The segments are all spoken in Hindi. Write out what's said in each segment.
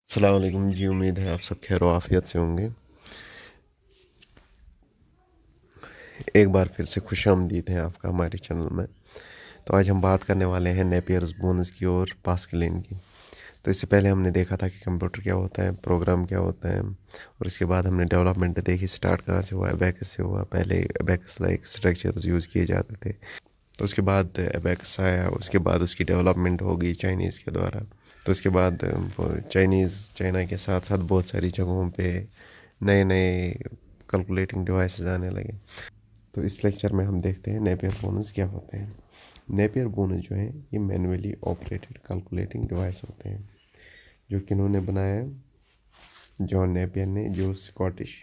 अस्सलाम वालेकुम जी। उम्मीद है आप सब खैर आफियत से होंगे। एक बार फिर से खुशामदीद है आपका हमारे चैनल में। तो आज हम बात करने वाले हैं नेपियर्स बोन्स की और पास्कलिन की। तो इससे पहले हमने देखा था कि कंप्यूटर क्या होता है, प्रोग्राम क्या होता है, और इसके बाद हमने डेवलपमेंट देखी, स्टार्ट कहाँ से हुआ, अबैकस से हुआ। पहले अबैकस लाइक स्ट्रक्चर्स यूज़ किए जाते थे, तो उसके बाद अबैकस आया, उसके बाद उसकी डेवलपमेंट होगी चाइनीज़ के द्वारा। तो उसके बाद चाइना के साथ साथ बहुत सारी जगहों पे नए नए कैलकुलेटिंग डिवाइसेस आने लगे। तो इस लेक्चर में हम देखते हैं नेपियर बोन्स क्या होते हैं। नेपियर बोन्स जो हैं ये मैनुअली ऑपरेटेड कैलकुलेटिंग डिवाइस होते हैं, जो किन्होंने बनाया है, जॉन नेपियर ने, जो स्कॉटिश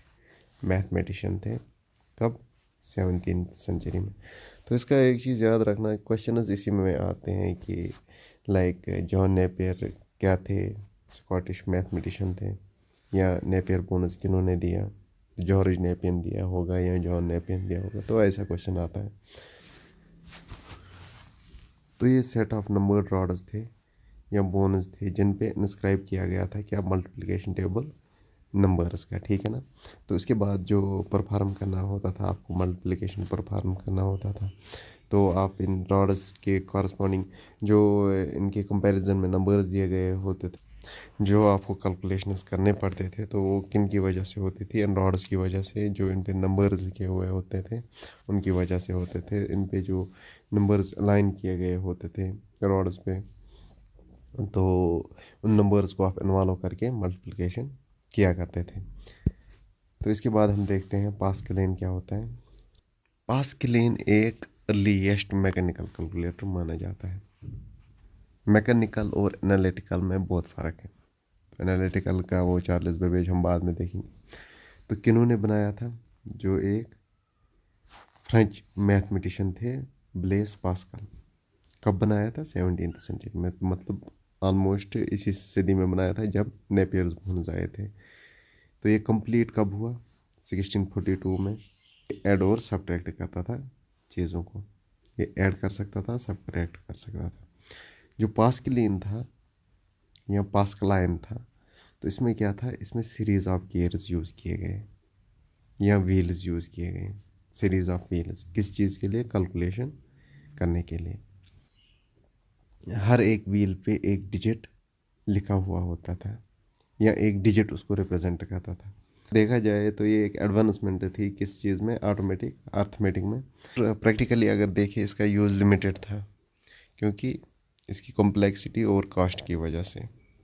मैथमेटिशियन थे। कब? 17th सेंचुरी में। तो इसका एक चीज़ याद रखना, क्वेश्चन इसी में आते हैं कि लाइक जॉन नेपियर क्या थे, स्कॉटिश मैथमेटिशियन थे, या नेपियर बोनस किन्होंने दिया, जॉर्ज नेपियन दिया होगा या जॉन नेपियन दिया होगा, तो ऐसा क्वेश्चन आता है। तो ये सेट ऑफ नंबर्ड रॉड्स थे या बोनस थे जिन पे इंस्क्राइब किया गया था कि आप मल्टीप्लिकेशन टेबल नंबर्स का, ठीक है ना। तो उसके बाद जो परफॉर्म करना होता था, आपको मल्टीप्लिकेशन परफॉर्म करना होता था, तो आप इन रॉड्स के कॉरस्पॉन्डिंग जो इनके कंपैरिजन में नंबर्स दिए गए होते थे, जो आपको कैलकुलेशंस करने पड़ते थे, तो वो किन की वजह से होती थी? इन रॉड्स की वजह से। जो इन पे नंबर्स लिखे हुए होते थे उनकी वजह से होते थे। इन पे जो नंबर्स अलाइन किए गए होते थे रॉड्स पे, तो उन नंबर्स को आप इन्वॉल्व करके मल्टीप्लिकेशन किया करते थे। तो इसके बाद हम देखते हैं पास्कलेन क्या होता है। पास्कलेन एक अर्लीस्ट मैकेनिकल कैलकुलेटर माना जाता है। मैकेनिकल और एनालिटिकल में बहुत फ़र्क है। एनालिटिकल का वो चार्ल्स बेबेज हम बाद में देखेंगे। तो किन्होंने बनाया था? जो एक फ्रेंच मैथमेटिशियन थे, ब्लेस पास्कल। कब बनाया था? 17th सेंचुरी में, मतलब ऑलमोस्ट इसी सदी में बनाया था जब नेपियर्स बोन्स आए थे। तो ये कंप्लीट कब हुआ? 1642 में। ऐड और सब्ट्रैक्ट करता था चीज़ों को, ये ऐड कर सकता था, सब्ट्रैक्ट कर सकता था। जो पास्कलिन था या पास्कलाइन था, तो इसमें क्या था? इसमें सीरीज ऑफ गियर्स यूज़ किए गए या व्हील्स यूज़ किए गए। सीरीज ऑफ व्हील्स किस चीज़ के लिए? कैलकुलेशन करने के लिए। हर एक व्हील पे एक डिजिट लिखा हुआ होता था या एक डिजिट उसको रिप्रेजेंट करता था। देखा जाए तो ये एक एडवांसमेंट थी किस चीज़ में? ऑटोमेटिक अर्थमेटिक में। प्रैक्टिकली अगर देखें, इसका यूज़ लिमिटेड था क्योंकि इसकी कॉम्प्लेक्सिटी और कॉस्ट की वजह से।